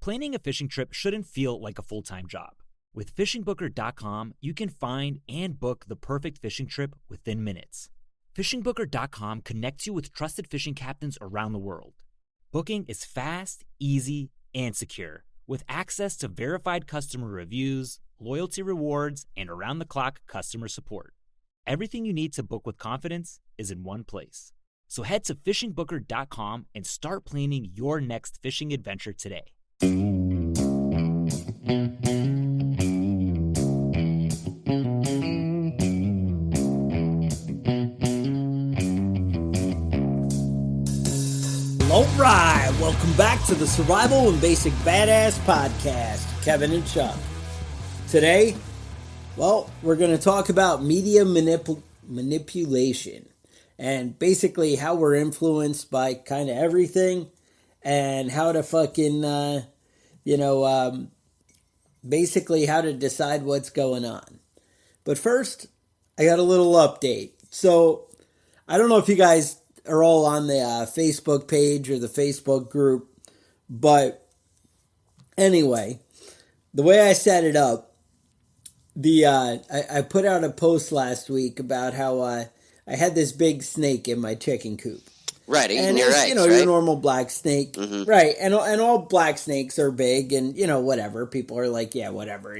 Planning a fishing trip shouldn't feel like a full-time job. With FishingBooker.com, you can find and book the perfect fishing trip within minutes. FishingBooker.com connects you with trusted fishing captains around the world. Booking is fast, easy, and secure, with access to verified customer reviews, loyalty rewards, and around-the-clock customer support. Everything you need to book with confidence is in one place. So head to FishingBooker.com and start planning your next fishing adventure today. All right, welcome back to the Survival and Basic Badass Podcast. Kevin and Chuck. Today, well, we're going to talk about media manipulation and basically how we're influenced by kind of everything and how to fucking, basically how to decide what's going on. But first, I got a little update. So, I don't know if you guys are all on the Facebook page or the Facebook group, but anyway, the way I set it up, I put out a post last week about how I had this big snake in my chicken coop. Right, and your it's, eggs, your right? normal black snake. Mm-hmm. Right, and all black snakes are big and, whatever. People are like, yeah, whatever,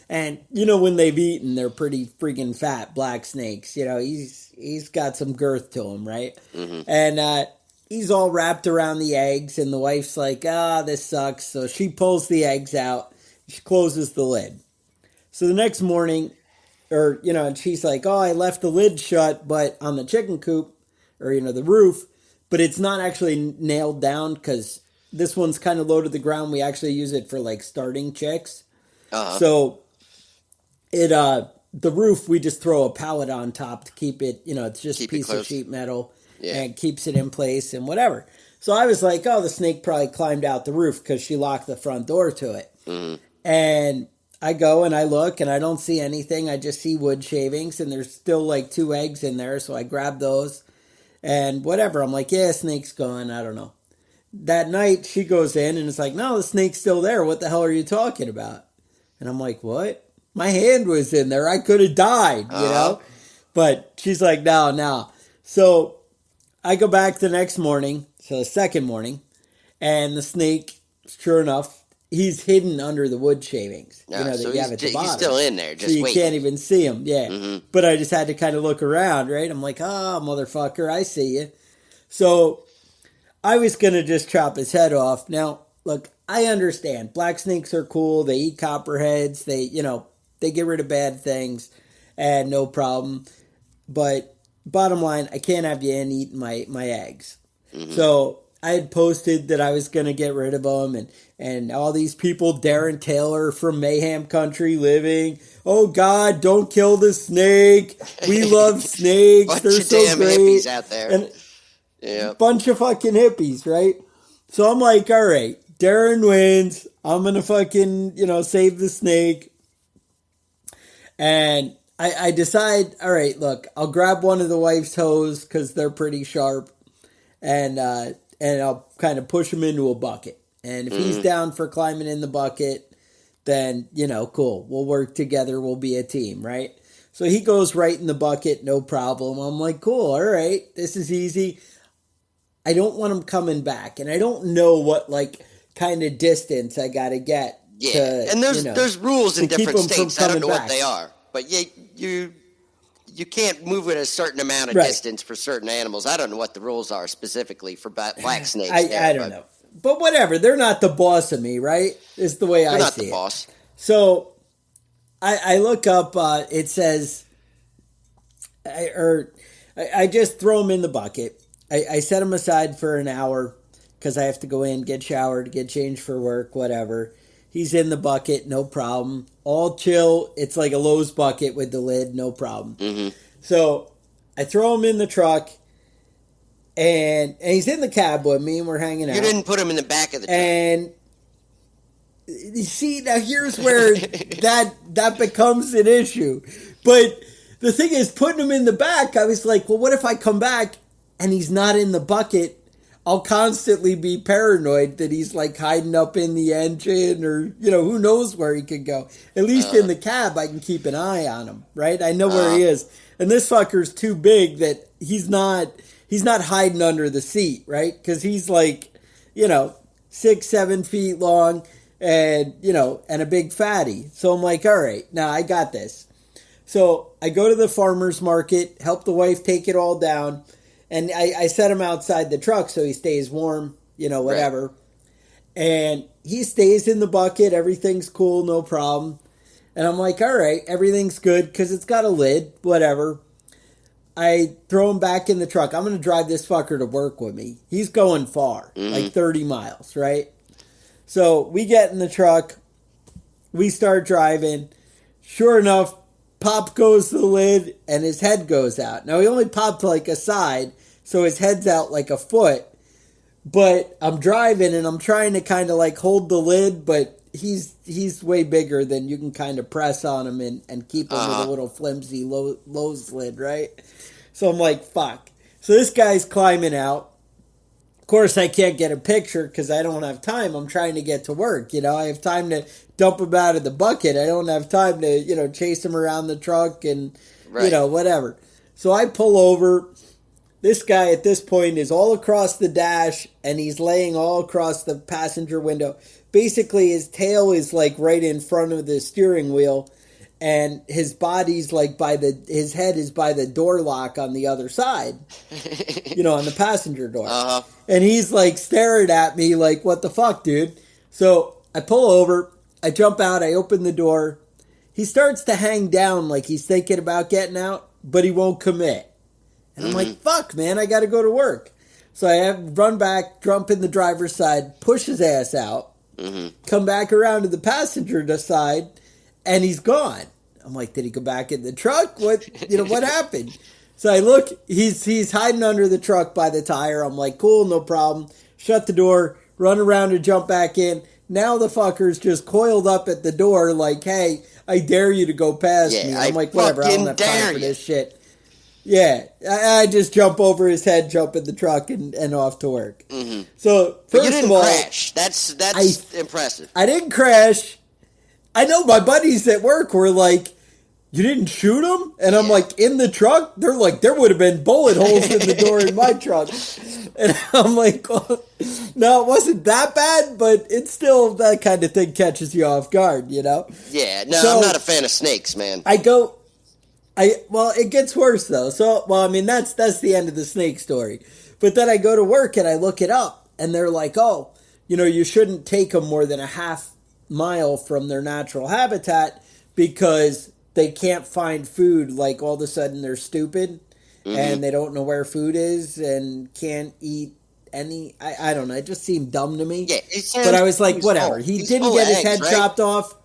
And, when they've eaten, they're pretty freaking fat, black snakes. He's got some girth to him, right? Mm-hmm. And he's all wrapped around the eggs, and the wife's like, this sucks. So she pulls the eggs out. She closes the lid. So the next morning, and she's like, I left the lid shut, but on the chicken coop, or, the roof, but it's not actually nailed down because this one's kind of low to the ground. We actually use it for, like, starting chicks. Uh-huh. So the roof, we just throw a pallet on top to keep it, it's just a piece of sheet metal and keeps it in place and whatever. So I was like, the snake probably climbed out the roof because she locked the front door to it. Mm-hmm. And I go and I look and I don't see anything. I just see wood shavings and there's still like 2 eggs in there. So I grab those and whatever. I'm like, yeah, snake's gone. I don't know. That night she goes in and it's like, no, the snake's still there. What the hell are you talking about? And I'm like, what? My hand was in there. I could have died, But she's like, no. So I go back the next morning, so the second morning, and the snake, sure enough, he's hidden under the wood shavings. That so you have at the bottom. He's still in there, just so you waiting. can't even see him, yeah. Mm-hmm. But I just had to kind of look around, right? I'm like, motherfucker, I see you. So I was going to just chop his head off. Now, look, I understand. Black snakes are cool. They eat copperheads. They get rid of bad things and no problem. But bottom line, I can't have you in eating my eggs. Mm-hmm. So I had posted that I was going to get rid of them. And all these people, Darren Taylor from Mayhem Country Living, oh God, don't kill the snake. We love snakes. Bunch They're of so damn great. hippies out there. And bunch of fucking hippies, right? So I'm like, all right, Darren wins. I'm going to fucking, save the snake. And I decide, all right, look, I'll grab one of the wife's hose because they're pretty sharp. And I'll kind of push him into a bucket. And if he's down for climbing in the bucket, then, cool. We'll work together. We'll be a team, right? So he goes right in the bucket, no problem. I'm like, cool, all right, this is easy. I don't want him coming back. And I don't know what, kind of distance I got to get. Yeah, and there's rules in different states. I don't know what they are. But you can't move it a certain amount of distance for certain animals. I don't know what the rules are specifically for black snakes. I don't know. But whatever. They're not the boss of me, right? Is the way I see it. They're not the boss. So I look up, it says, I just throw them in the bucket. I set them aside for an hour because I have to go in, get showered, get changed for work, whatever. He's in the bucket, no problem. All chill. It's like a Lowe's bucket with the lid, no problem. Mm-hmm. So I throw him in the truck, and he's in the cab with me, and we're hanging out. You didn't put him in the back of the truck. And you see, now here's where that becomes an issue. But the thing is, putting him in the back, I was like, well, what if I come back and he's not in the bucket I'll constantly be paranoid that he's like hiding up in the engine or, who knows where he could go. At least in the cab, I can keep an eye on him, right? I know where he is. And this fucker's too big that he's not hiding under the seat, right? Because he's like, 6-7 feet long and, and a big fatty. So I'm like, all right, now I got this. So I go to the farmer's market, help the wife take it all down. And I set him outside the truck so he stays warm, whatever. Right. And he stays in the bucket. Everything's cool, no problem. And I'm like, all right, everything's good because it's got a lid, whatever. I throw him back in the truck. I'm going to drive this fucker to work with me. He's going far, like 30 miles, right? So we get in the truck. We start driving. Sure enough, pop goes the lid and his head goes out. Now he only popped like a side, so his head's out like a foot. But I'm driving and I'm trying to kind of like hold the lid, but he's way bigger than you can kind of press on him and keep him with a little flimsy Lowe's lid, right? So I'm like, fuck. So this guy's climbing out. Of course, I can't get a picture because I don't have time. I'm trying to get to work. I have time to dump him out of the bucket. I don't have time to, chase him around the truck and, whatever. So I pull over. This guy at this point is all across the dash and he's laying all across the passenger window. Basically, his tail is like right in front of the steering wheel and his body's like his head is by the door lock on the other side, on the passenger door. Uh-huh. And he's like staring at me like, what the fuck, dude? So I pull over, I jump out, I open the door. He starts to hang down like he's thinking about getting out, but he won't commit. And I'm like, fuck, man, I got to go to work. So I have to run back, jump in the driver's side, push his ass out, come back around to the passenger side, and he's gone. I'm like, did he go back in the truck? What happened? So I look, he's hiding under the truck by the tire. I'm like, cool, no problem. Shut the door, run around and jump back in. Now the fucker's just coiled up at the door like, hey, I dare you to go past me. I'm like, whatever, I don't have time for this shit. Yeah, I just jump over his head, jump in the truck, and off to work. So, but you didn't crash. That's impressive. I didn't crash. I know my buddies at work were like, you didn't shoot him? And I'm like, in the truck? They're like, there would have been bullet holes in the door in my truck. And I'm like, oh, no, it wasn't that bad, but it's still that kind of thing catches you off guard, Yeah, no, so, I'm not a fan of snakes, man. Well, it gets worse, though. So, that's the end of the snake story. But then I go to work and I look it up, and they're like, oh, you shouldn't take them more than a half mile from their natural habitat because they can't find food. Like, all of a sudden they're stupid and they don't know where food is and can't eat any. I don't know. It just seemed dumb to me. Yeah, but I was like, whatever. He didn't get his head chopped off.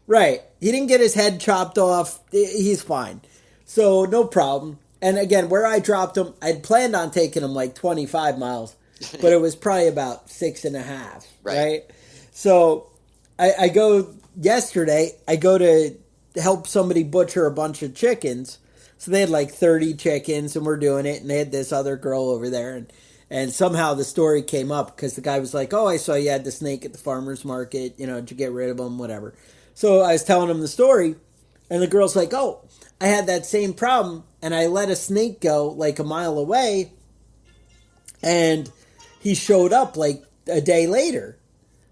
Right. He didn't get his head chopped off. He's fine. So, no problem. And again, where I dropped him, I'd planned on taking him like 25 miles, but it was probably about 6.5. Right? So, I go yesterday, I go to help somebody butcher a bunch of chickens. So they had like 30 chickens and we're doing it. And they had this other girl over there. And somehow the story came up because the guy was like, oh, I saw you had the snake at the farmer's market. Did you get rid of him? Whatever. So I was telling him the story. And the girl's like, oh, I had that same problem. And I let a snake go like a mile away. And he showed up like a day later.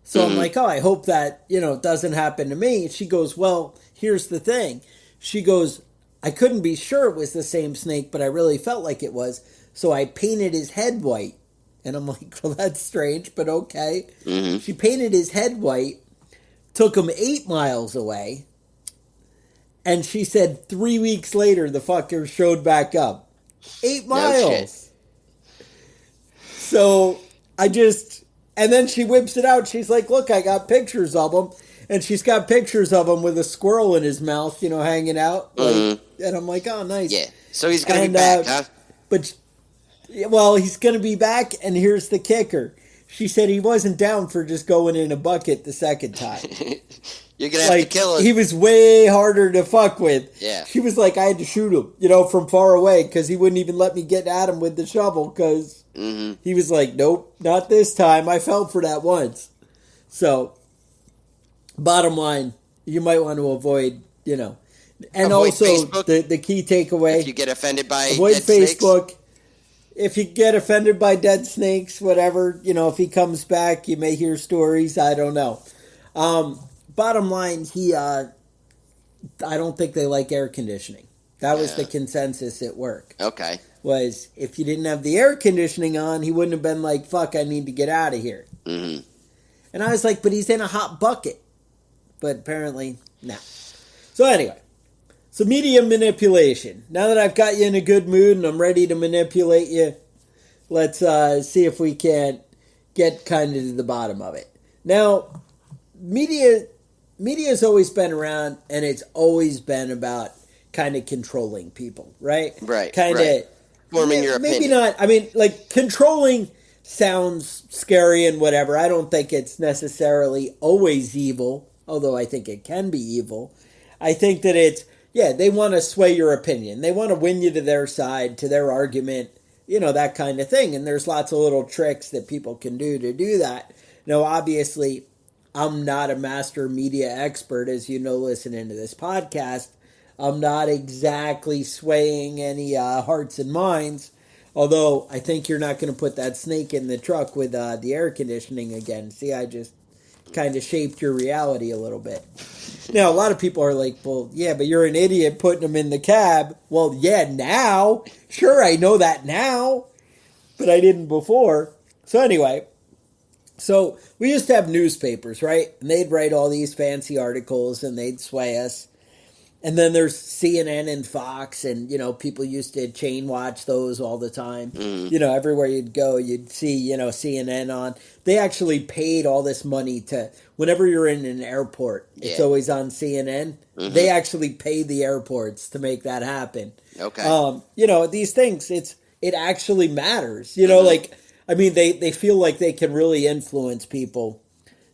So I'm like, oh, I hope that, doesn't happen to me. She goes, well, here's the thing. She goes, I couldn't be sure it was the same snake, but I really felt like it was. So I painted his head white. And I'm like, well, that's strange, but okay. She painted his head white, took him 8 miles away. And she said 3 weeks later, the fucker showed back up. 8 miles. No shit. So and then she whips it out. She's like, look, I got pictures of him. And she's got pictures of him with a squirrel in his mouth, hanging out. And I'm like, oh, nice. Yeah. So he's going to be back, huh? But, well, he's going to be back. And here's the kicker. She said he wasn't down for just going in a bucket the second time. You're going to have to kill him. He was way harder to fuck with. Yeah. She was like, I had to shoot him, from far away because he wouldn't even let me get at him with the shovel because Mm-hmm. He was like, nope, not this time. I fell for that once. So, bottom line, you might want to avoid, and avoid also Facebook, the key takeaway. If you get offended by avoid dead Facebook. Snakes. If you get offended by dead snakes, whatever, if he comes back, you may hear stories. I don't know. Bottom line, I don't think they like air conditioning. That was the consensus at work. Okay. Was if you didn't have the air conditioning on, he wouldn't have been like, fuck, I need to get out of here. Mm-hmm. And I was like, but he's in a hot bucket. But apparently, no. So anyway, so media manipulation. Now that I've got you in a good mood and I'm ready to manipulate you, let's see if we can't get kind of to the bottom of it. Now, media's always been around, and it's always been about kind of controlling people, right? Right. Kind of forming your opinion. Maybe not. I mean, like, controlling sounds scary and whatever. I don't think it's necessarily always evil, although I think it can be evil. I think that it's, they want to sway your opinion. They want to win you to their side, to their argument, that kind of thing. And there's lots of little tricks that people can do to do that. Now, obviously, I'm not a master media expert, as you know, listening to this podcast. I'm not exactly swaying any hearts and minds, although I think you're not going to put that snake in the truck with the air conditioning again. See, I just kind of shaped your reality a little bit. Now, a lot of people are like, well, yeah, but you're an idiot putting them in the cab. Well, yeah, now. Sure, I know that now, but I didn't before. So anyway, so we used to have newspapers, right? And they'd write all these fancy articles and they'd sway us. And then there's CNN and Fox, and, people used to chain watch those all the time. Mm. Everywhere you'd go, you'd see, CNN on. They actually paid all this money to, whenever you're in an airport, it's always on CNN. Mm-hmm. They actually pay the airports to make that happen. Okay. These things, it actually matters. Like, I mean, they feel like they can really influence people,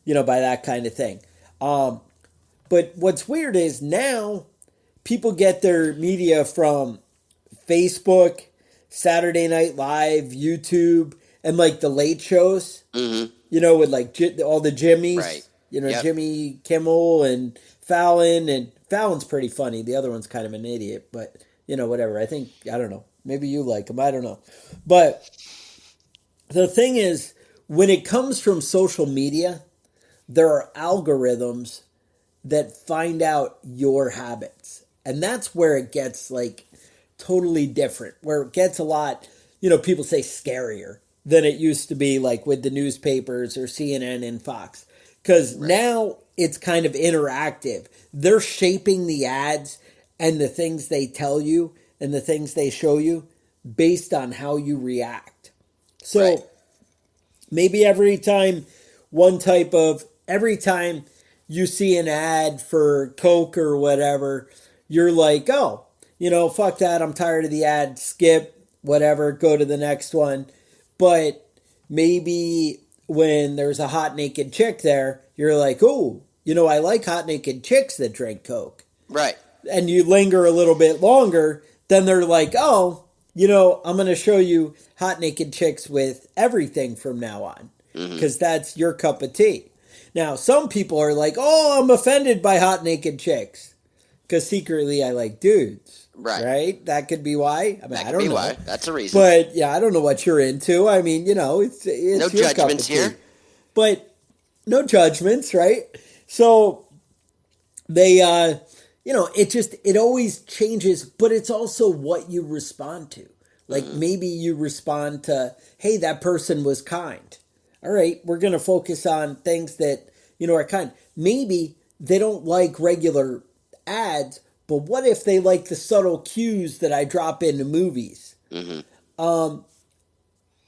by that kind of thing. But what's weird is now people get their media from Facebook, Saturday Night Live, YouTube, and like the late shows, with like all the Jimmys, right. Jimmy Kimmel and Fallon, and Fallon's pretty funny. The other one's kind of an idiot, but whatever. I don't know. Maybe you like him. I don't know. But the thing is, when it comes from social media, there are algorithms that find out your habits. And that's where it gets like totally different, where it gets a lot, people say scarier than it used to be, like with the newspapers or CNN and Fox. Because now it's kind of interactive. They're shaping the ads and the things they tell you and the things they show you based on how you react. So maybe every time you see an ad for Coke or whatever, you're like, oh, fuck that. I'm tired of the ad. Skip, whatever, go to the next one. But maybe when there's a hot naked chick there, you're like, oh, I like hot naked chicks that drink Coke. Right. And you linger a little bit longer, then they're like, oh, I'm going to show you hot naked chicks with everything from now on. Because that's your cup of tea. Now, some people are like, oh, I'm offended by hot naked chicks. Because secretly I like dudes. Right? That could be why. I mean, I don't know. Why. That's a reason. But, yeah, I don't know what you're into. I mean, it's no your judgments here. But no judgments, right? So they, it always changes. But it's also what you respond to. Like, maybe you respond to, hey, that person was kind. All right, we're going to focus on things that, are kind. Maybe they don't like regular ads, but what if they like the subtle cues that I drop into movies? And,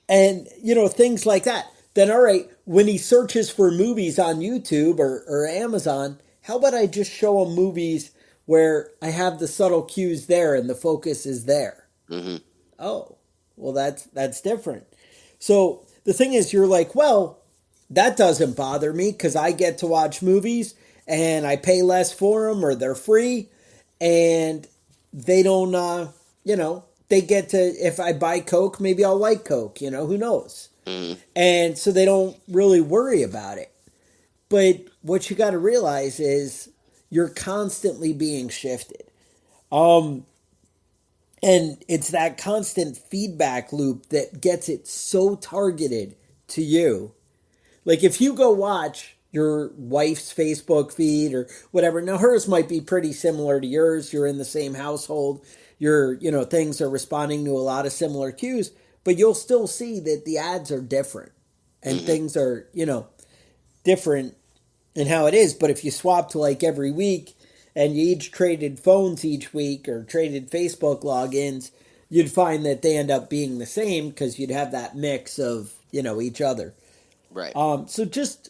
things like that. Then, all right, when he searches for movies on YouTube or Amazon, how about I just show him movies where I have the subtle cues there and the focus is there? Oh, well, that's different. So the thing is, you're like, well, that doesn't bother me because I get to watch movies and I pay less for them or they're free and they don't, they get to, if I buy Coke, maybe I'll like Coke, who knows? Mm-hmm. And so they don't really worry about it. But what you got to realize is you're constantly being shifted. And it's that constant feedback loop that gets it so targeted to you. Like if you go watch your wife's Facebook feed or whatever, now hers might be pretty similar to yours. You're in the same household. Things are responding to a lot of similar cues, but you'll still see that the ads are different and things are, different in how it is. But if you swap to like every week and you each traded phones each week or traded Facebook logins, you'd find that they end up being the same because you'd have that mix of, each other. Right. So just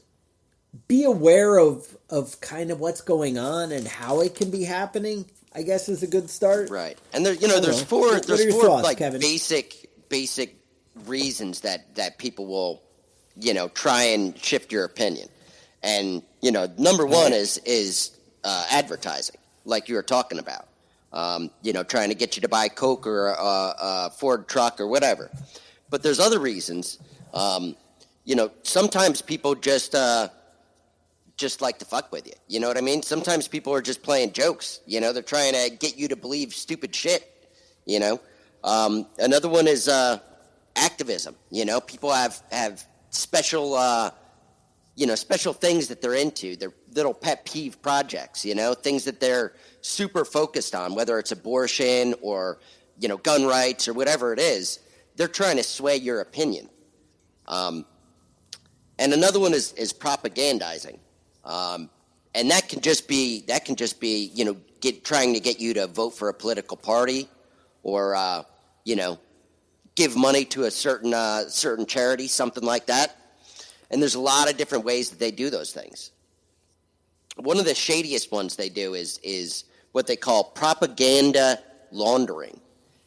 be aware of kind of what's going on and how it can be happening, I guess, is a good start. Right. And there's four thoughts, like Kevin? basic reasons that people will, try and shift your opinion. And, number one is advertising, like you were talking about. Trying to get you to buy Coke or a Ford truck or whatever. But there's other reasons. Sometimes people just like to fuck with you. You know what I mean? Sometimes people are just playing jokes. They're trying to get you to believe stupid shit. Another one is activism. People have special special things that they're into. They're little pet peeve projects. Things that they're super focused on, whether it's abortion or gun rights or whatever it is. They're trying to sway your opinion. And another one is propagandizing. And that can just be trying to get you to vote for a political party or give money to a certain charity, something like that. And there's a lot of different ways that they do those things. One of the shadiest ones they do is what they call propaganda laundering.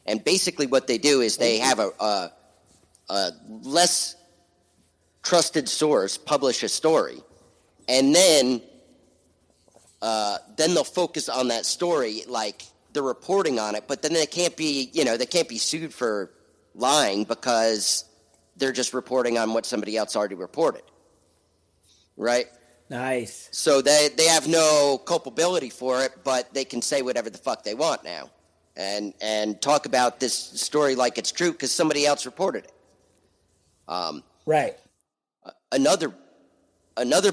And basically what they do is they have a less trusted source publish a story, and then they'll focus on that story, like they're reporting on it, but then they can't be sued for lying because they're just reporting on what somebody else already reported, right? Nice. So they have no culpability for it, but they can say whatever the fuck they want now, and talk about this story like it's true because somebody else reported it. Right. Another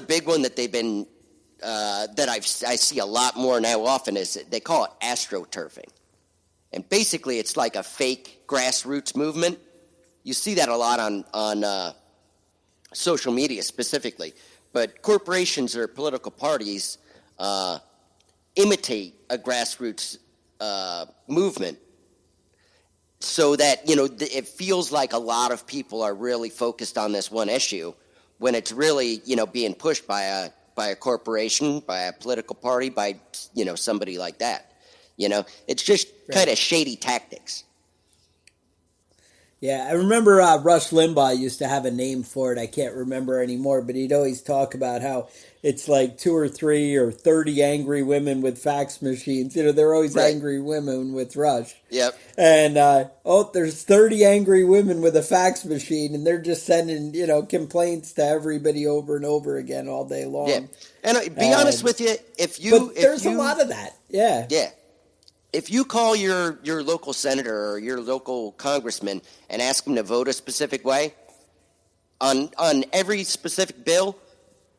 big one that they've been that I see a lot more now often is they call it astroturfing, and basically it's like a fake grassroots movement. You see that a lot on social media specifically, but corporations or political parties imitate a grassroots movement so that it feels like a lot of people are really focused on this one issue when it's really being pushed by a corporation, by a political party, by somebody like that. It's just kind of shady tactics. Yeah, I remember Rush Limbaugh used to have a name for it. I can't remember anymore, but he'd always talk about how it's like 2 or 3 or 30 angry women with fax machines. They're always angry women with Rush. Yep. And, there's 30 angry women with a fax machine, and they're just sending, complaints to everybody over and over again all day long. Yeah. And be honest with you, there's a lot of that. Yeah. Yeah. If you call your local senator or your local congressman and ask them to vote a specific way on every specific bill,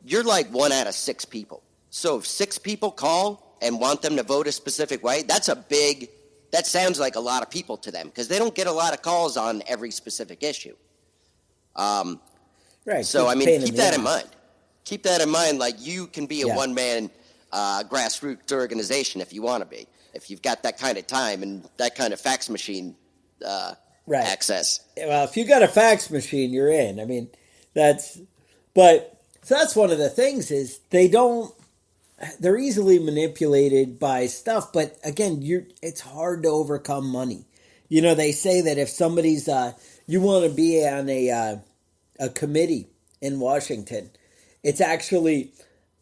you're like 1 out of 6 people. So if 6 people call and want them to vote a specific way, that sounds like a lot of people to them because they don't get a lot of calls on every specific issue. Right. So, keep that in mind. Keep that in mind. Like, you can be a one-man grassroots organization if you want to be. If you've got that kind of time and that kind of fax machine access. Well, if you got a fax machine, you're in. So that's one of the things is they're easily manipulated by stuff, but again, it's hard to overcome money. They say that if somebody's, you want to be on a committee in Washington, it's actually,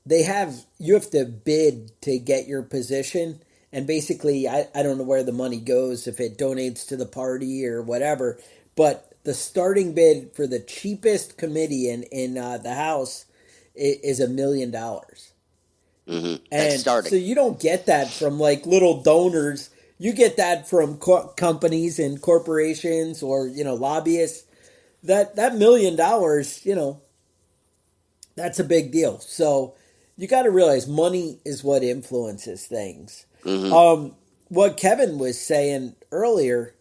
you have to bid to get your position. And basically, I don't know where the money goes, if it donates to the party or whatever. But the starting bid for the cheapest committee in the House is $1 million. Mm-hmm. That's starting. So you don't get that from like little donors. You get that from companies and corporations or, lobbyists. That $1 million, that's a big deal. So you got to realize money is what influences things. Mm-hmm. What Kevin was saying earlier,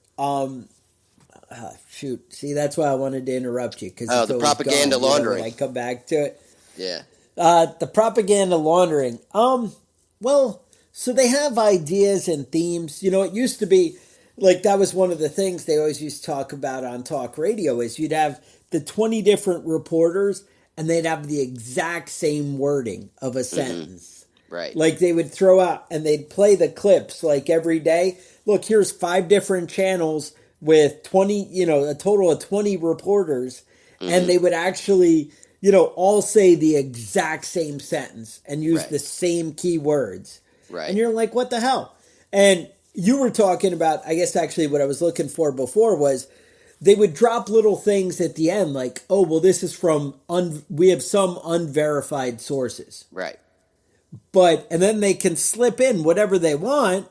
see, that's why I wanted to interrupt you. Cause the propaganda laundering. I come back to it. Yeah. The propaganda laundering. Well, so they have ideas and themes. It used to be like that was one of the things they always used to talk about on talk radio is you'd have the 20 different reporters and they'd have the exact same wording of a sentence. Right. Like they would throw out and they'd play the clips like every day. Look, here's 5 different channels with 20, a total of 20 reporters. Mm-hmm. And they would actually, all say the exact same sentence and use the same keywords. Right. And you're like, what the hell? And you were talking about, I guess actually what I was looking for before was they would drop little things at the end like, oh, well, this is from, we have some unverified sources. Right. And then they can slip in whatever they want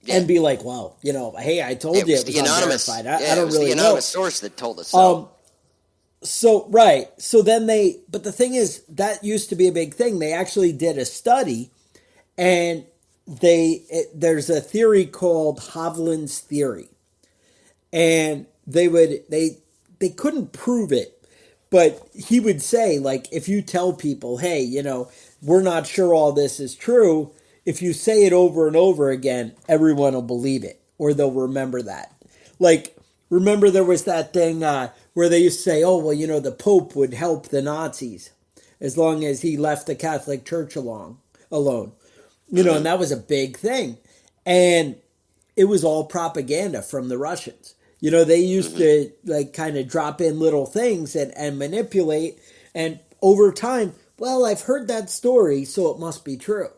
and be like, well, hey, I told you it was unverified. I don't really know. It was the anonymous source that told us so. So then but the thing is, that used to be a big thing. They actually did a study and there's a theory called Hovland's theory. And they couldn't prove it, but he would say, like, if you tell people, hey, we're not sure all this is true, if you say it over and over again, everyone will believe it, or they'll remember that. Like, remember there was that thing where they used to say, oh, well, the Pope would help the Nazis as long as he left the Catholic Church alone. And that was a big thing. And it was all propaganda from the Russians. They used to like kind of drop in little things and manipulate. And over time, well, I've heard that story, so it must be true.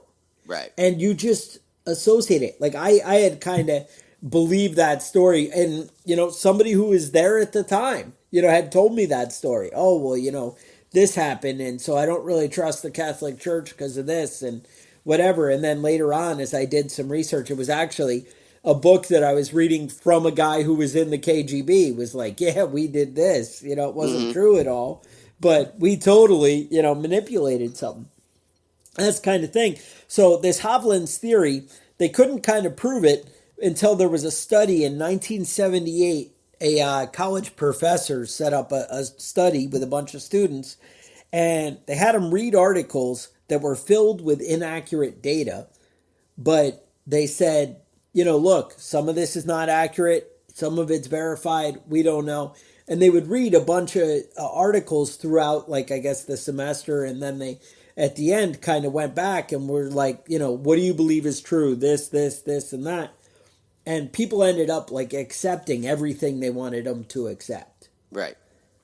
Right. And you just associate it. Like I had kind of believed that story. And, somebody who was there at the time, had told me that story. Oh, well, this happened. And so I don't really trust the Catholic Church because of this and whatever. And then later on, as I did some research, it was actually a book that I was reading from a guy who was in the KGB. It was like, yeah, we did this. It wasn't true at all. But we totally, manipulated something. That's kind of thing. So this Hovland's theory, they couldn't kind of prove it until there was a study in 1978. A college professor set up a study with a bunch of students, and they had them read articles that were filled with inaccurate data. But they said, look, some of this is not accurate. Some of it's verified. We don't know. And they would read a bunch of articles throughout, like, I guess, the semester. And then they, at the end, kind of went back and were like, what do you believe is true? This, and that. And people ended up, like, accepting everything they wanted them to accept. Right.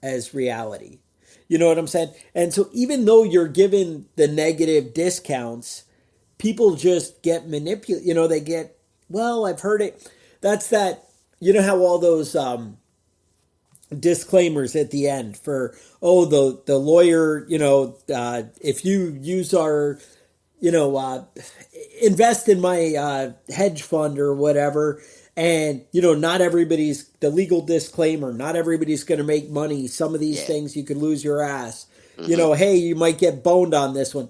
As reality. You know what I'm saying? And so even though you're given the negative discounts, people just get manipulated. They get, well, I've heard it. That's that, how all those disclaimers at the end for, oh, the lawyer, if you use our, invest in my hedge fund or whatever, and, not everybody's, the legal disclaimer, not everybody's going to make money. Some of these things you could lose your ass. Hey, you might get boned on this one.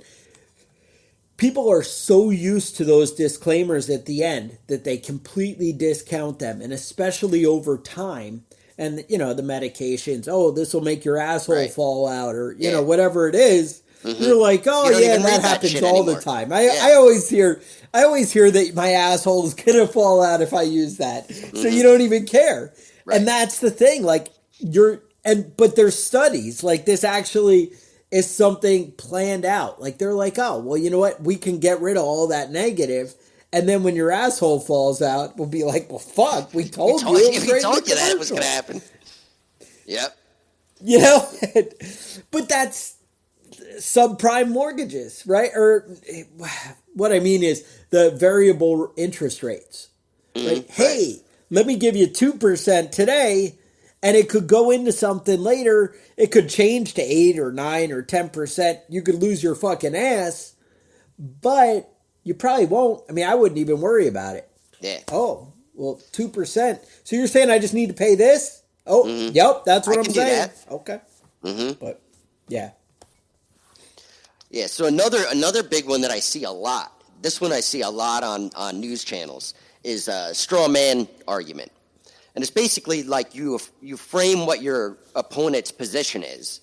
People are so used to those disclaimers at the end that they completely discount them. And especially over time, and, the medications, oh, this will make your asshole fall out, or, whatever it is. You're like, oh, yeah, that happens all the time. I always hear that my asshole is going to fall out if I use that. So you don't even care. Right. And that's the thing. Like, but there's studies. Like, this actually is something planned out. Like, they're like, oh, well, you know what? We can get rid of all that negative. And then when your asshole falls out, we'll be like, well, fuck, we told you. We told you that was going to happen. Yep. But that's, subprime mortgages, right? Or what I mean is the variable interest rates, right? Hey, let me give you 2% today, and it could go into something later. It could change to 8 or 9 or 10%. You could lose your fucking ass, but you probably won't. I mean, I wouldn't even worry about it. Yeah. Oh, well, 2%. So you're saying I just need to pay this? Oh, yep, that's what I'm saying. Okay. But yeah. Yeah, so another big one that I see a lot, this one I see a lot on news channels, is a straw man argument. And it's basically like you frame what your opponent's position is,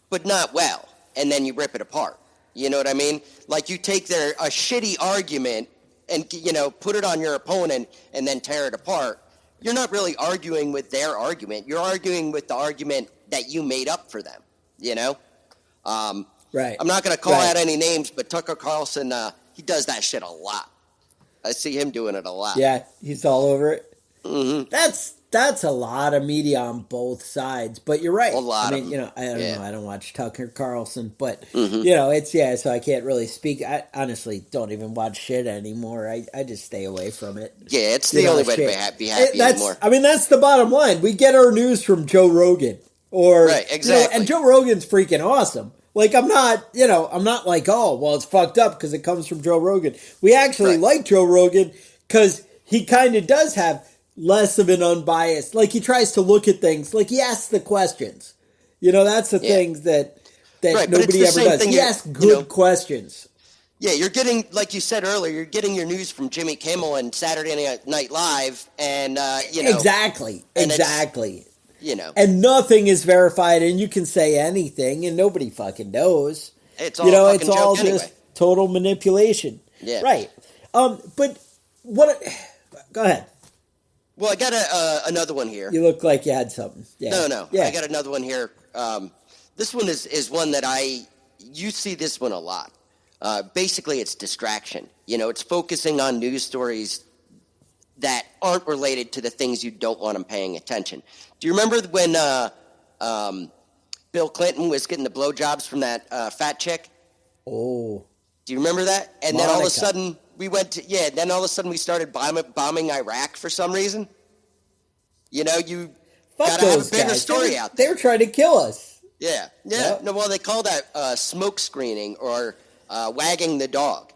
but not well, and then you rip it apart. You know what I mean? Like you take a shitty argument and, put it on your opponent and then tear it apart. You're not really arguing with their argument. You're arguing with the argument that you made up for them, Right. I'm not going to call out any names, but Tucker Carlson, he does that shit a lot. I see him doing it a lot. Yeah, he's all over it. That's a lot of media on both sides, but you're right. A lot. I mean, I don't know. I don't watch Tucker Carlson, but it's so I can't really speak. I honestly don't even watch shit anymore. I just stay away from it. Yeah, it's the only way to be happy anymore. I mean, that's the bottom line. We get our news from Joe Rogan, right? Exactly. And Joe Rogan's freaking awesome. Like, I'm not like, oh, well, it's fucked up because it comes from Joe Rogan. We actually like Joe Rogan because he kind of does have less of an unbiased, like he tries to look at things, like he asks the questions. That's the things that nobody ever does. He asks good questions. Yeah, you're getting, like you said earlier, you're getting your news from Jimmy Kimmel and Saturday Night Live, and, Exactly. And nothing is verified, and you can say anything, and nobody fucking knows. It's all it's all just total manipulation. Yeah. Right. But what? Go ahead. Well, I got another one here. You look like you had something. Yeah. No. Yeah. I got another one here. This one is one that you see this one a lot. Basically, it's distraction. It's focusing on news stories that aren't related to the things you don't want them paying attention. Do you remember when Bill Clinton was getting the blowjobs from that fat chick? Oh. Do you remember that? And Monica. Then all of a sudden then all of a sudden we started bombing Iraq for some reason. You gotta have a bigger story out there. They were trying to kill us. Yeah. Yep. No, well, they call that smoke screening or wagging the dog.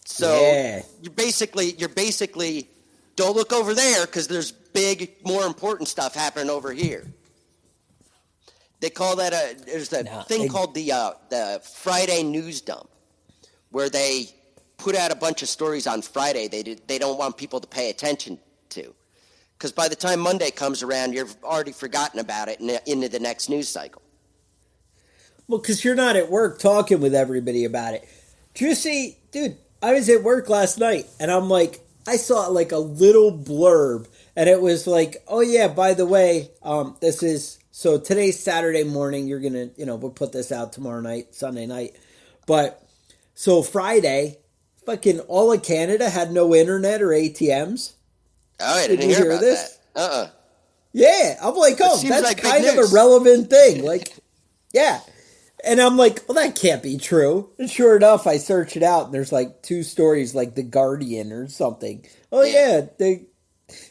So you're basically don't look over there because there's big, more important stuff happening over here. They call that there's a thing called the Friday news dump, where they put out a bunch of stories on Friday they don't want people to pay attention to, because by the time Monday comes around, you've already forgotten about it into the next news cycle. Well, because you're not at work talking with everybody about it. Did you see, dude? I was at work last night, and I'm like, I saw like a little blurb, and it was like, oh yeah, by the way, so today's Saturday morning. You're gonna, we'll put this out tomorrow night, Sunday night, but so Friday, fucking all of Canada had no internet or ATMs. Oh, I didn't hear about this. That. Yeah, I'm like, that's like kind of a relevant thing. Like, yeah. And I'm like, well, that can't be true. And sure enough, I search it out, and there's like 2 stories, like The Guardian or something. Oh, yeah,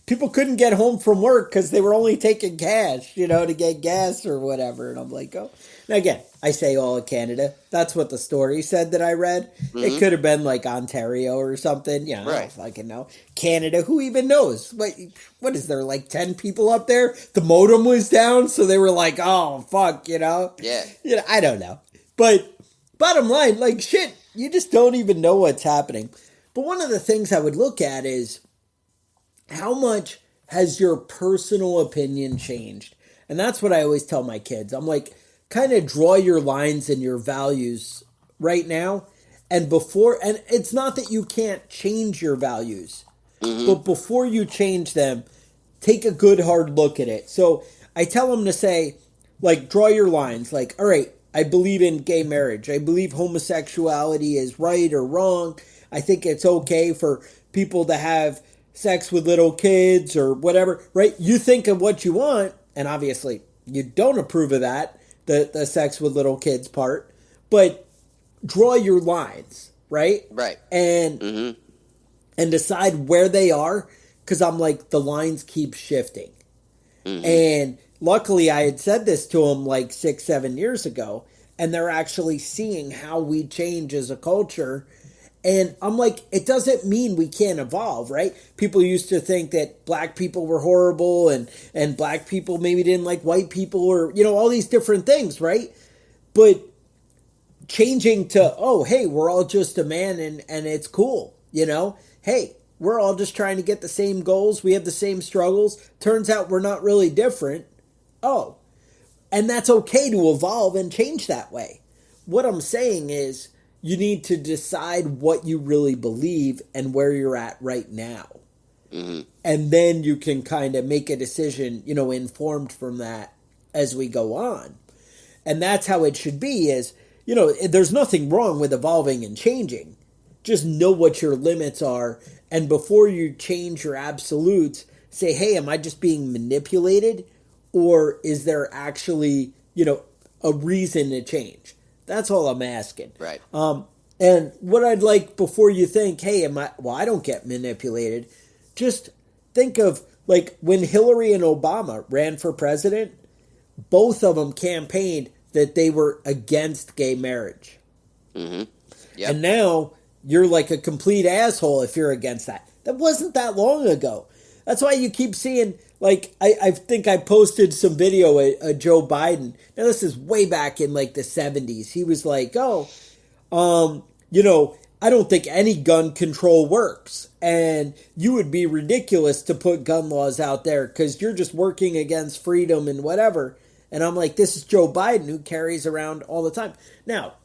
people couldn't get home from work because they were only taking cash, to get gas or whatever. And I'm like, oh. Now, again, I say all of Canada. That's what the story said that I read. Mm-hmm. It could have been like Ontario or something. I don't fucking know. Canada, who even knows? What is there, like 10 people up there? The modem was down, so they were like, oh, fuck, Yeah. I don't know. But bottom line, like, shit, you just don't even know what's happening. But one of the things I would look at is how much has your personal opinion changed? And that's what I always tell my kids. I'm like, kind of draw your lines and your values right now. And it's not that you can't change your values, but before you change them, take a good hard look at it. So I tell them to say, like, draw your lines. Like, all right, I believe in gay marriage. I believe homosexuality is right or wrong. I think it's okay for people to have sex with little kids or whatever, right? You think of what you want, and obviously you don't approve of that. the sex with little kids part, but draw your lines, right? Right. And and decide where they are, because I'm like, the lines keep shifting. And luckily I had said this to them like 6-7 years ago, and they're actually seeing how we change as a culture. And I'm like, it doesn't mean we can't evolve, right? People used to think that black people were horrible, and black people maybe didn't like white people, or, you know, all these different things, right? But changing to, oh, hey, we're all just a man, and it's cool, you know? Hey, we're all just trying to get the same goals. We have the same struggles. Turns out we're not really different. Oh, and that's okay to evolve and change that way. What I'm saying is, you need to decide what you really believe and where you're at right now. And then you can kind of make a decision, you know, informed from that as we go on. And that's how it should be, is, you know, there's nothing wrong with evolving and changing. Just know what your limits are. And before you change your absolutes, say, hey, am I just being manipulated? Or is there actually, you know, a reason to change? That's all I'm asking. Right. And what I'd like, before you think, hey, I don't get manipulated, just think of, like, when Hillary and Obama ran for president, both of them campaigned that they were against gay marriage. Yep. And now you're like a complete asshole if you're against that. That wasn't that long ago. That's why you keep seeing, like, I think I posted some video of Joe Biden. Now, this is way back in, like, the 70s. He was like, you know, I don't think any gun control works. And you would be ridiculous to put gun laws out there because you're just working against freedom and whatever. And I'm like, this is Joe Biden, who carries around all the time. Now,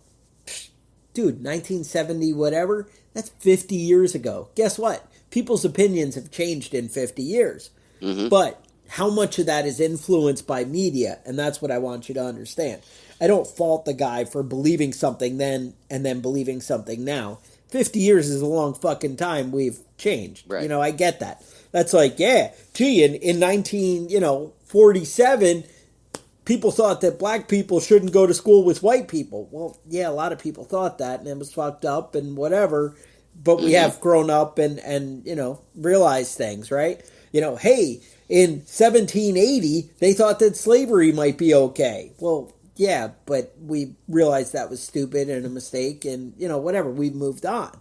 dude, 1970 whatever, that's 50 years ago. Guess what? People's opinions have changed in 50 years. But how much of that is influenced by media? And that's what I want you to understand. I don't fault the guy for believing something then and then believing something now. 50 years is a long fucking time we've changed. Right. You know, I get that. That's like, yeah, gee, in 1947, people thought that black people shouldn't go to school with white people. Well, yeah, a lot of people thought that, and it was fucked up and whatever. But we have grown up and, you know, realized things, right? You know, hey, in 1780, they thought that slavery might be okay. Well, yeah, but we realized that was stupid and a mistake, and, you know, whatever, we've moved on.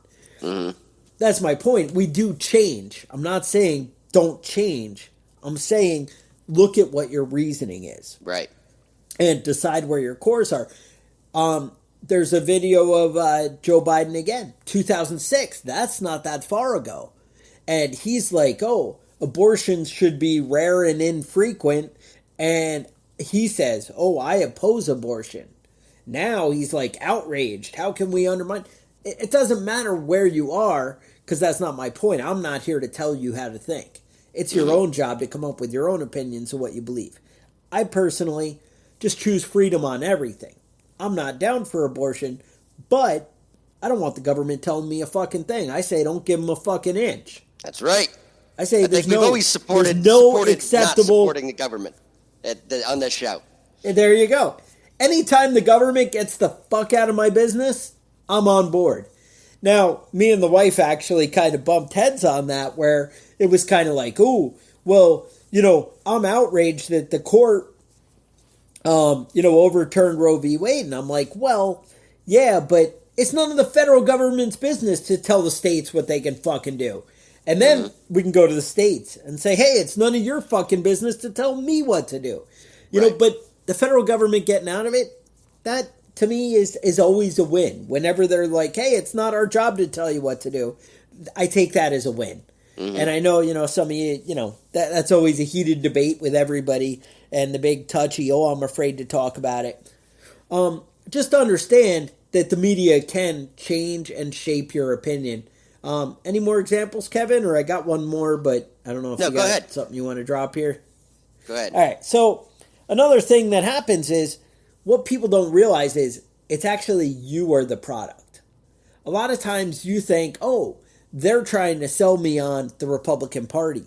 That's my point. We do change. I'm not saying don't change. I'm saying look at what your reasoning is. Right. And decide where your cores are. There's a video of Joe Biden again, 2006. That's not that far ago. And he's like, oh, abortions should be rare and infrequent. And he says, oh, I oppose abortion. Now he's like outraged. How can we undermine? It doesn't matter where you are, because that's not my point. I'm not here to tell you how to think. It's your own job to come up with your own opinions of what you believe. I personally just choose freedom on everything. I'm not down for abortion, but I don't want the government telling me a fucking thing. I say don't give them a fucking inch. That's right. I say we've always supported acceptable not supporting the government on this show. And there you go. Anytime the government gets the fuck out of my business, I'm on board. Now, me and the wife actually kind of bumped heads on that, where it was kind of like, oh, well, you know, I'm outraged that the court, overturned Roe v. Wade. And I'm like, well, yeah, but it's none of the federal government's business to tell the states what they can fucking do. And then we can go to the states and say, hey, it's none of your fucking business to tell me what to do. You know, but the federal government getting out of it, that to me is always a win. Whenever they're like, hey, it's not our job to tell you what to do, I take that as a win. And I know, you know, some of you, you know, that's always a heated debate with everybody, and the big touchy, oh, I'm afraid to talk about it. Just understand that the media can change and shape your opinion. Any more examples, Kevin? Or I got one more, but I don't know if you got something you want to drop here. Go ahead. All right. So another thing that happens is what people don't realize is it's actually you are the product. A lot of times you think, oh, they're trying to sell me on the Republican Party.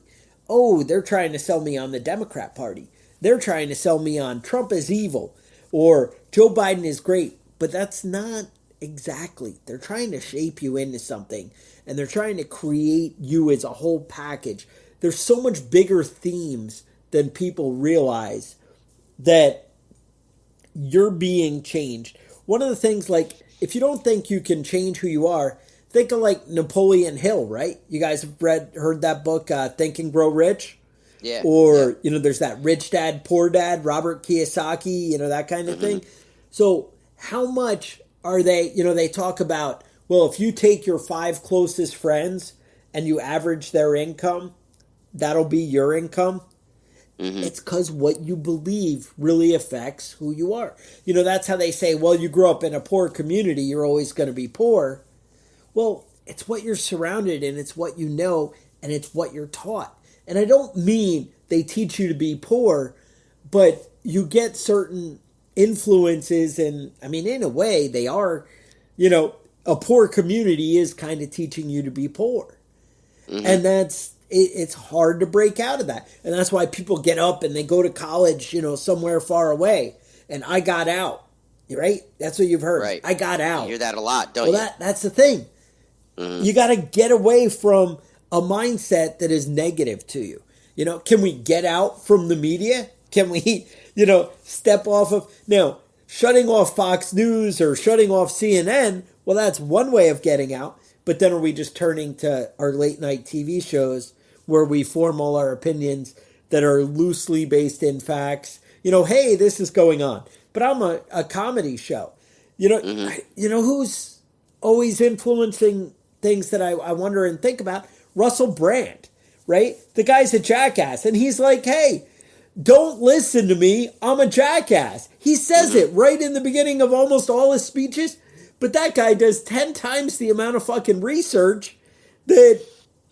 Oh, they're trying to sell me on the Democrat Party. They're trying to sell me on Trump is evil. or Joe Biden is great, but that's not exactly. They're trying to shape you into something, and they're trying to create you as a whole package. There's so much bigger themes than people realize that you're being changed. One of the things, like, if you don't think you can change who you are, think of like Napoleon Hill, right? You guys have heard that book, Think and Grow Rich? Yeah. Or, there's that Rich Dad, Poor Dad, Robert Kiyosaki, that kind of thing. So how much are they, they talk about, well, if you take your 5 closest friends and you average their income, that'll be your income. It's because what you believe really affects who you are. That's how they say, well, you grew up in a poor community, you're always going to be poor. Well, it's what you're surrounded in, it's what you know, and it's what you're taught. And I don't mean they teach you to be poor, but you get certain influences, and I mean, in a way, they are, a poor community is kind of teaching you to be poor. And it's hard to break out of that. And that's why people get up and they go to college, somewhere far away. And I got out, right? That's what you've heard. Right. I got out. You hear that a lot, don't you? That's the thing. You got to get away from a mindset that is negative to you. Can we get out from the media? Can we, step off of, now, shutting off Fox News or shutting off CNN? Well, that's one way of getting out. But then are we just turning to our late night TV shows where we form all our opinions that are loosely based in facts? Hey, this is going on. But I'm a comedy show. Who's always influencing things that I wonder and think about? Russell Brand, right? The guy's a jackass. And he's like, hey, don't listen to me. I'm a jackass. He says it right in the beginning of almost all his speeches. But that guy does 10 times the amount of fucking research that,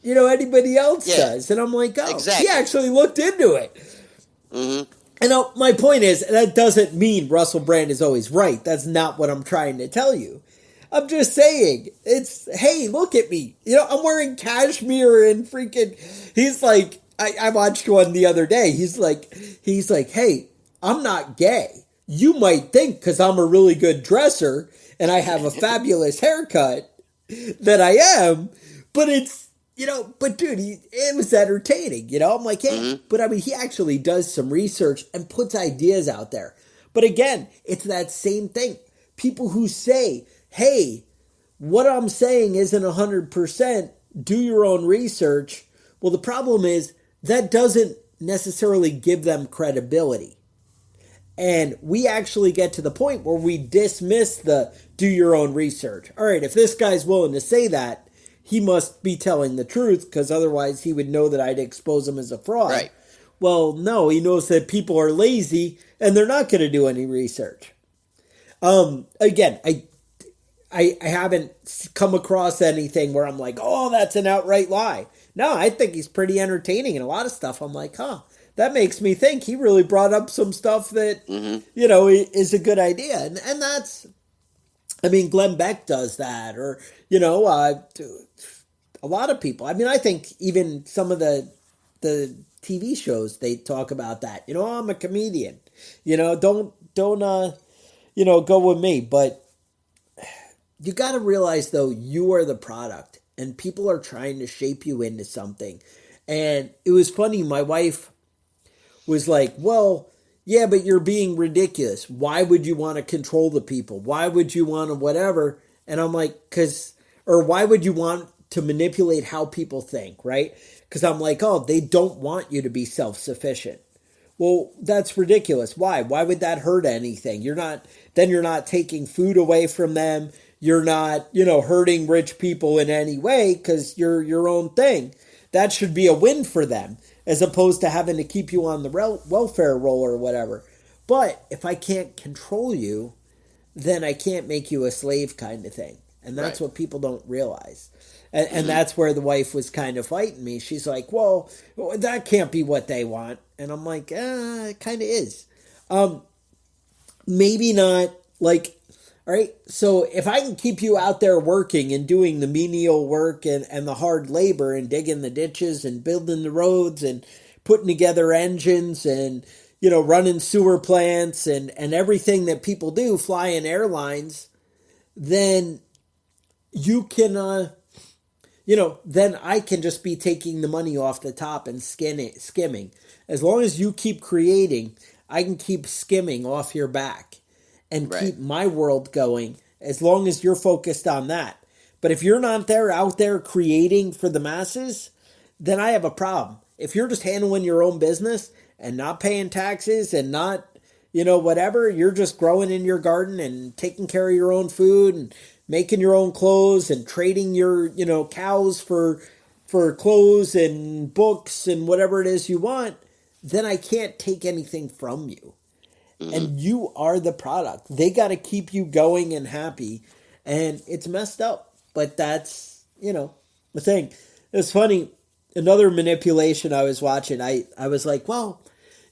anybody else does. And I'm like, oh, exactly. He actually looked into it. And my point is, that doesn't mean Russell Brand is always right. That's not what I'm trying to tell you. I'm just saying, hey, look at me. I'm wearing cashmere and freaking, he's like, I watched one the other day. He's like, hey, I'm not gay. You might think because I'm a really good dresser and I have a fabulous haircut that I am, but it's, but dude, it was entertaining, I'm like, hey, but I mean, he actually does some research and puts ideas out there. But again, it's that same thing. People who say, hey, what I'm saying isn't 100%, do your own research. Well, the problem is that doesn't necessarily give them credibility. And we actually get to the point where we dismiss the do your own research. All right, if this guy's willing to say that, he must be telling the truth because otherwise he would know that I'd expose him as a fraud. Right. Well, no, he knows that people are lazy and they're not going to do any research. Again, I haven't come across anything where I'm like, oh, that's an outright lie. No, I think he's pretty entertaining and a lot of stuff. I'm like, that makes me think he really brought up some stuff that, is a good idea. And that's, I mean, Glenn Beck does that or, a lot of people. I mean, I think even some of the TV shows, they talk about that. I'm a comedian. Don't go with me. But you got to realize, though, you are the product and people are trying to shape you into something. And it was funny. My wife was like, well, yeah, but you're being ridiculous. Why would you want to control the people? Why would you want to whatever? And I'm like, why would you want to manipulate how people think, right? Because I'm like, oh, they don't want you to be self-sufficient. Well, that's ridiculous. Why? Why would that hurt anything? You're not taking food away from them. You're not, hurting rich people in any way because you're your own thing. That should be a win for them as opposed to having to keep you on the welfare roll or whatever. But if I can't control you, then I can't make you a slave kind of thing. And that's what people don't realize. And that's where the wife was kind of fighting me. She's like, well, that can't be what they want. And I'm like, it kind of is. Maybe not like, all right, so if I can keep you out there working and doing the menial work and the hard labor and digging the ditches and building the roads and putting together engines and, running sewer plants and everything that people do, flying airlines, then you can, then I can just be taking the money off the top and skimming. As long as you keep creating, I can keep skimming off your back and keep my world going as long as you're focused on that. But if you're not out there creating for the masses, then I have a problem. If you're just handling your own business and not paying taxes and not, whatever, you're just growing in your garden and taking care of your own food and making your own clothes and trading your, cows for clothes and books and whatever it is you want, then I can't take anything from you. Mm-hmm. And you are the product. They got to keep you going and happy. And it's messed up. But that's, the thing. It's funny. Another manipulation I was watching, I was like, well,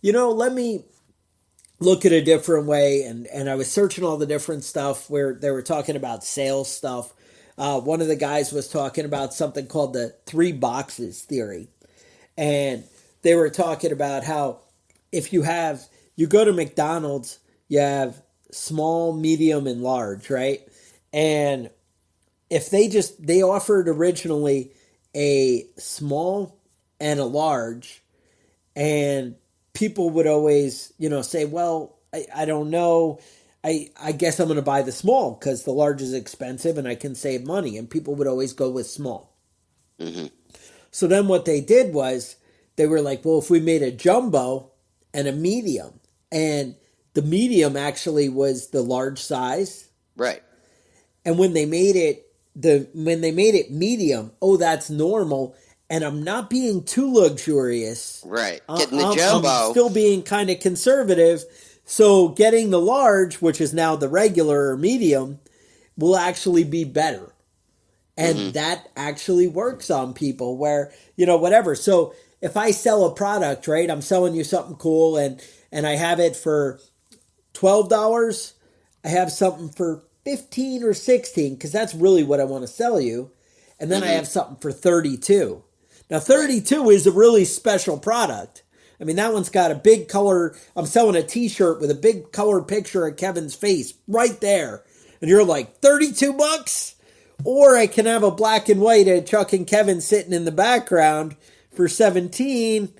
let me look at a different way. And I was searching all the different stuff where they were talking about sales stuff. One of the guys was talking about something called the 3 boxes theory. And they were talking about how if you go to McDonald's, you have small, medium, and large, right? And if they offered originally a small and a large, and people would always, say, well, I don't know. I guess I'm going to buy the small because the large is expensive and I can save money. And people would always go with small. Mm-hmm. So then what they did was they were like, well, if we made a jumbo and a medium, and the medium actually was the large size. Right. And when they made it medium, that's normal. And I'm not being too luxurious. Right. Getting the jumbo. I'm still being kind of conservative. So getting the large, which is now the regular or medium, will actually be better. And that actually works on people where, whatever. So if I sell a product, right, I'm selling you something cool and I have it for $12, I have something for $15 or $16 because that's really what I want to sell you. And then I have something for $32. Now, 32 is a really special product. I mean, that one's got a big color. I'm selling a t-shirt with a big color picture of Kevin's face right there. And you're like, $32? Or I can have a black and white of Chuck and Kevin sitting in the background for $17.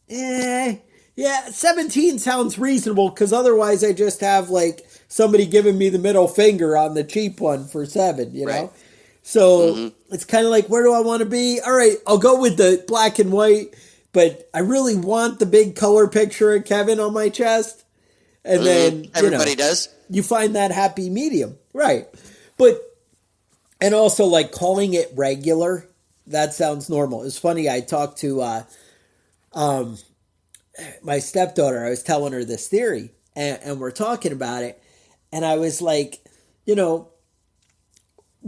Yeah, 17 sounds reasonable because otherwise I just have like somebody giving me the middle finger on the cheap one for $7, you know? Right. So it's kind of like, where do I want to be? All right, I'll go with the black and white, but I really want the big color picture of Kevin on my chest. And then everybody does. You find that happy medium. Right. And also like calling it regular, that sounds normal. It's funny, I talked to my stepdaughter. I was telling her this theory and we're talking about it. And I was like,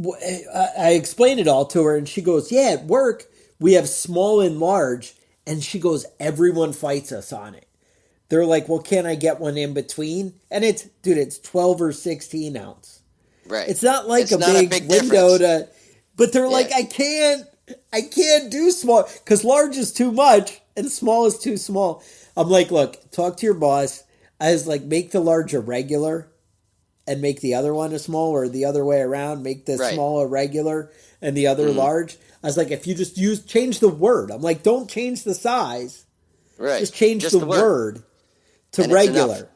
I explained it all to her and she goes, yeah, at work we have small and large. And she goes, everyone fights us on it. They're like, well, can't I get one in between? And it's 12 or 16 ounce. Right. It's not like a big window to, but they're like, I can't do small because large is too much and small is too small. I'm like, look, talk to your boss. I was like, make the large a regular and make the other one a small, or the other way around, make the small a regular and the other large. I was like, if you just change the word. I'm like, don't change the size. Right. Just change the word to and regular.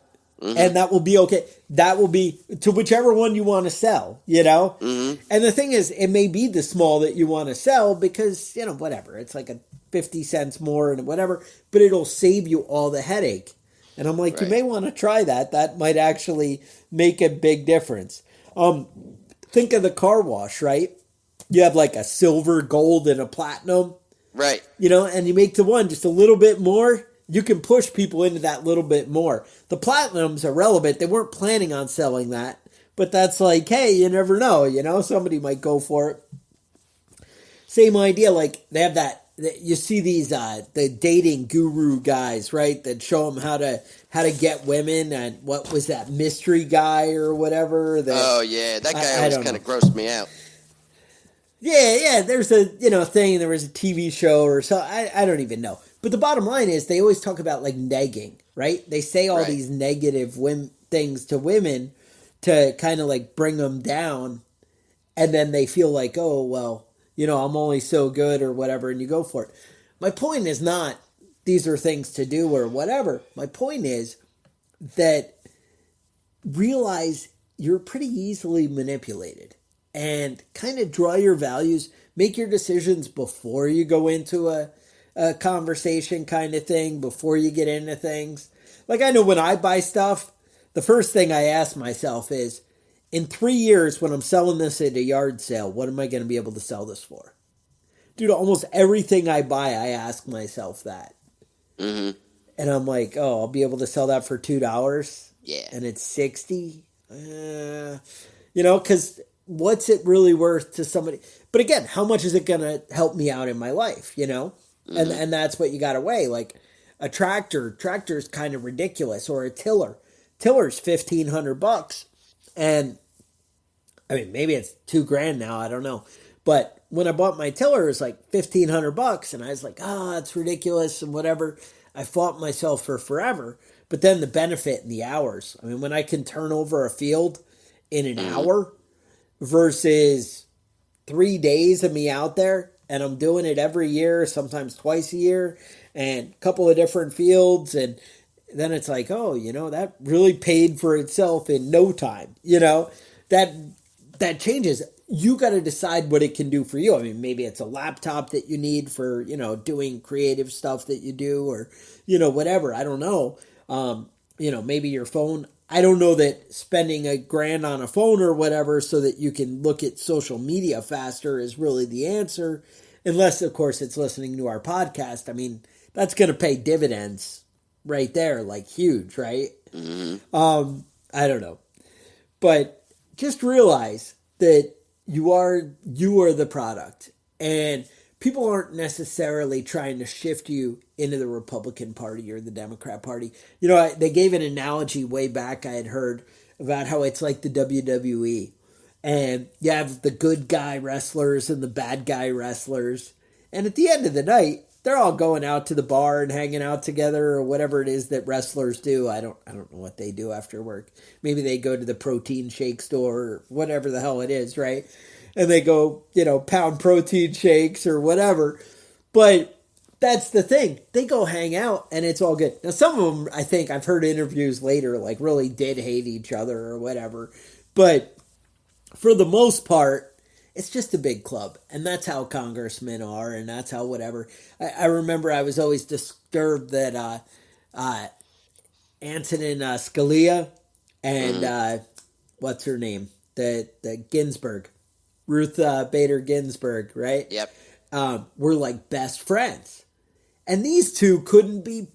And that will be okay. That will be to whichever one you want to sell, And the thing is, it may be the small that you want to sell because, whatever. It's like 50 cents more and whatever, but it'll save you all the headache. And I'm like, you may want to try that. That might actually make a big difference. Think of the car wash, right? You have like a silver, gold, and a platinum. Right. And you make the one just a little bit more. You can push people into that little bit more. The platinums are relevant. They weren't planning on selling that. But that's like, hey, you never know. Somebody might go for it. Same idea. Like they have that. You see these the dating guru guys, right? That show them how to get women. And what was that mystery guy or whatever? That guy always kind of grossed me out. Yeah. There's a thing. There was a TV show or so. I don't even know. But the bottom line is they always talk about like negging, right? They say all Right. these negative things to women to kind of like bring them down. And then they feel like, oh, well, you know, I'm only so good or whatever. And you go for it. My point is not these are things to do or whatever. My point is that realize you're pretty easily manipulated and kind of draw your values, make your decisions before you go into a conversation kind of thing, before you get into things. Like I know when I buy stuff, the first thing I ask myself is, in 3 years when I'm selling this at a yard sale, what am I going to be able to sell this for? Dude, almost everything I buy, I ask myself that. Mm-hmm. And I'm like, oh, I'll be able to sell that for $2? Yeah. And it's 60? You know, because what's it really worth to somebody? But again, how much is it going to help me out in my life, you know? Mm-hmm. And that's what you got to weigh. Like a tractor's kind of ridiculous, or a tiller's $1,500. And I mean, maybe it's $2,000 now, I don't know. But when I bought my tiller, it was like $1,500, and I was like, it's ridiculous and whatever. I fought myself for forever. But then the benefit in the hours. I mean, when I can turn over a field in an hour versus 3 days of me out there, and I'm doing it every year, sometimes twice a year, and a couple of different fields, and then it's like, oh, you know, that really paid for itself in no time. You know, that changes. You got to decide what it can do for you. I mean, maybe it's a laptop that you need for, you know, doing creative stuff that you do, or, you know, whatever. I don't know. You know, maybe your phone. I don't know that spending $1,000 on a phone or whatever so that you can look at social media faster is really the answer. Unless, of course, it's listening to our podcast. I mean, that's going to pay dividends right there, like huge, right? Mm-hmm. I don't know. But just realize that you are the product, and people aren't necessarily trying to shift you into the Republican Party or the Democrat Party. You know, they gave an analogy way back I had heard about how it's like the WWE, and you have the good guy wrestlers and the bad guy wrestlers, and at the end of the night, they're all going out to the bar and hanging out together, or whatever it is that wrestlers do. I don't know what they do after work. Maybe they go to the protein shake store or whatever the hell it is, right? And they go, you know, pound protein shakes or whatever. But that's the thing. They go hang out and it's all good. Now, some of them, I think I've heard interviews later, like really did hate each other or whatever. But for the most part, it's just a big club, and that's how congressmen are, and that's how whatever. I remember I was always disturbed that Antonin Scalia and what's her name, the Ginsburg, Ruth Bader Ginsburg, right? Yep. Were like best friends, and these two couldn't be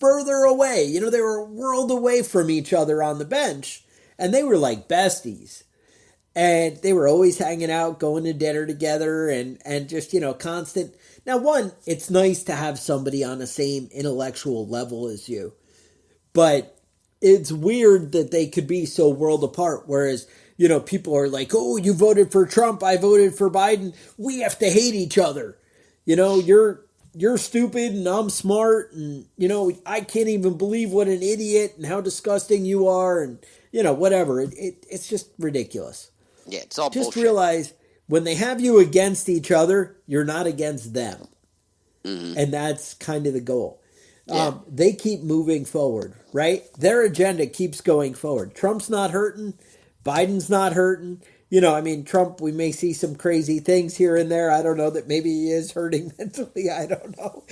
further away. You know, they were a world away from each other on the bench, and they were like besties. And they were always hanging out, going to dinner together, and just, you know, constant. Now, one, it's nice to have somebody on the same intellectual level as you. But it's weird that they could be so world apart. Whereas, you know, people are like, oh, you voted for Trump, I voted for Biden. We have to hate each other. You know, you're stupid and I'm smart. And, you know, I can't even believe what an idiot and how disgusting you are. And, you know, whatever. It's just ridiculous. Yeah, it's all just bullshit. Realize when they have you against each other, you're not against them. Mm-hmm. And that's kind of the goal. Yeah. They keep moving forward, right? Their agenda keeps going forward. Trump's not hurting. Biden's not hurting. You know, I mean, Trump, we may see some crazy things here and there. I don't know that maybe he is hurting mentally. I don't know.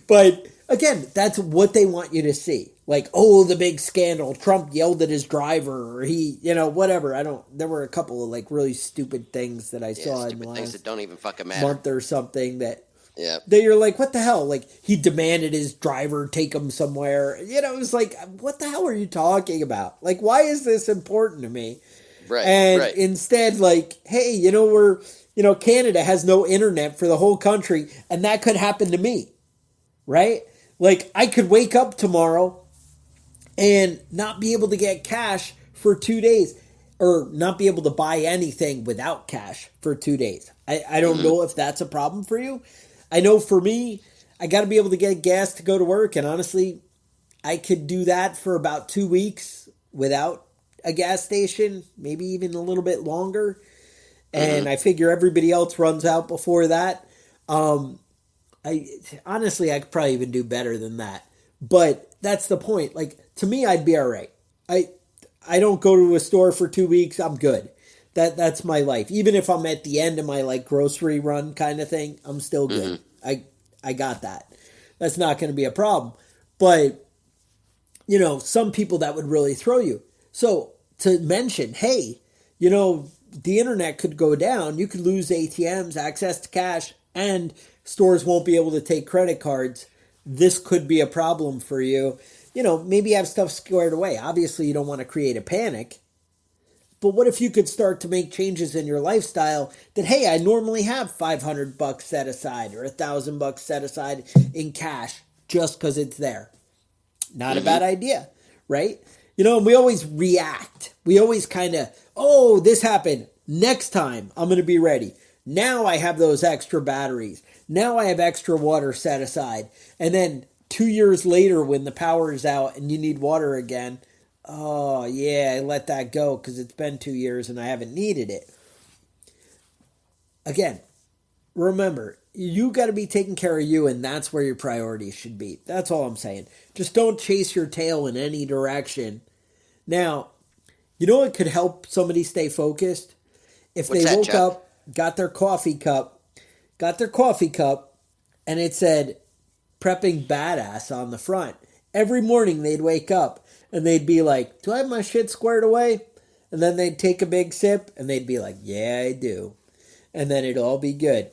But again, that's what they want you to see. Like, oh, the big scandal. Trump yelled at his driver, or he, you know, whatever. There were a couple of like really stupid things that I saw in the last things that don't even fucking matter. Month or something that that you're like, what the hell? Like, he demanded his driver take him somewhere. You know, it was like, what the hell are you talking about? Like, why is this important to me? Right. And instead, like, hey, you know, Canada has no internet for the whole country, and that could happen to me, right? Like, I could wake up tomorrow and not be able to get cash for 2 days, or not be able to buy anything without cash for 2 days. I don't know if that's a problem for you. I know for me, I got to be able to get gas to go to work. And honestly, I could do that for about 2 weeks without a gas station, maybe even a little bit longer. And I figure everybody else runs out before that. I could probably even do better than that. But that's the point. Like, to me, I'd be all right. I don't go to a store for 2 weeks. I'm good. That's my life. Even if I'm at the end of my like grocery run kind of thing, I'm still good. I got that. That's not going to be a problem. But, you know, some people that would really throw you. So to mention, hey, you know, the internet could go down. You could lose ATMs, access to cash, and stores won't be able to take credit cards. This could be a problem for you. You know, maybe have stuff squared away. Obviously, you don't want to create a panic. But what if you could start to make changes in your lifestyle that, hey, I normally have $500 set aside or $1,000 set aside in cash just because it's there. Not a bad idea, right? You know, we always react. We always kind of, oh, this happened. Next time, I'm going to be ready. Now I have those extra batteries. Now I have extra water set aside. And then 2 years later, when the power is out and you need water again, oh, yeah, I let that go because it's been 2 years and I haven't needed it. Again, remember, you got to be taking care of you, and that's where your priorities should be. That's all I'm saying. Just don't chase your tail in any direction. Now, you know what could help somebody stay focused? If they woke up, got their coffee cup, and it said Prepping Badass on the front. Every morning they'd wake up and they'd be like, do I have my shit squared away? And then they'd take a big sip and they'd be like, yeah, I do. And then it'd all be good.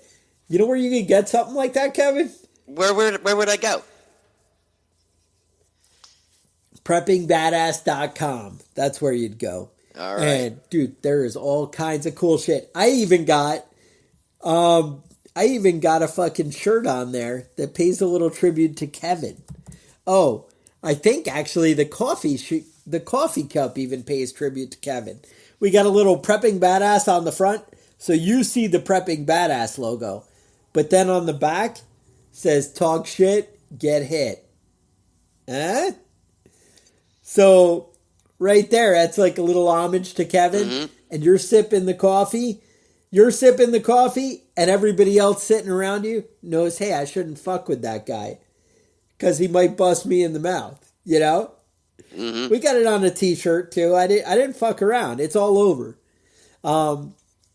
You know where you can get something like that, Kevin? Where would I go? PreppingBadass.com. That's where you'd go. All right. And dude, there is all kinds of cool shit. I even got a fucking shirt on there that pays a little tribute to Kevin. Oh, I think actually the coffee cup even pays tribute to Kevin. We got a little Prepping Badass on the front, so you see the Prepping Badass logo. But then on the back says talk shit, get hit. Huh? So right there, that's like a little homage to Kevin. And you're sipping the coffee, and everybody else sitting around you knows, hey, I shouldn't fuck with that guy because he might bust me in the mouth, you know? We got it on a t-shirt too. I didn't fuck around. It's all over.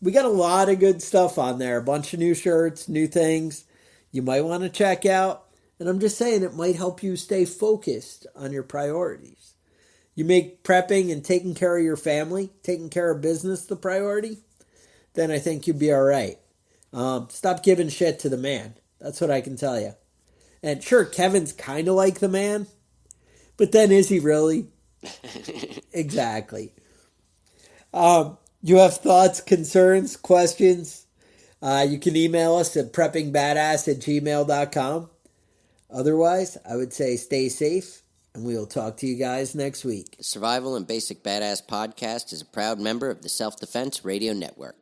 We got a lot of good stuff on there. A bunch of new shirts, new things you might want to check out. And I'm just saying it might help you stay focused on your priorities. You make prepping and taking care of your family, taking care of business the priority, then I think you'd be all right. Stop giving shit to the man. That's what I can tell you. And sure, Kevin's kind of like the man, but then is he really? Exactly. You have thoughts, concerns, questions? You can email us at preppingbadass@gmail.com. Otherwise, I would say stay safe, and we will talk to you guys next week. The Survival and Basic Badass podcast is a proud member of the Self-Defense Radio Network.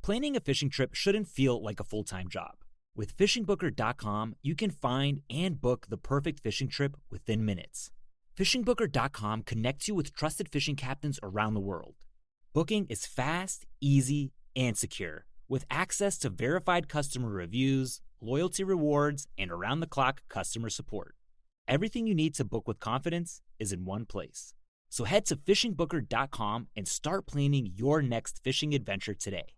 Planning a fishing trip shouldn't feel like a full-time job. With FishingBooker.com, you can find and book the perfect fishing trip within minutes. FishingBooker.com connects you with trusted fishing captains around the world. Booking is fast, easy, and secure, with access to verified customer reviews, loyalty rewards, and around-the-clock customer support. Everything you need to book with confidence is in one place. So head to fishingbooker.com and start planning your next fishing adventure today.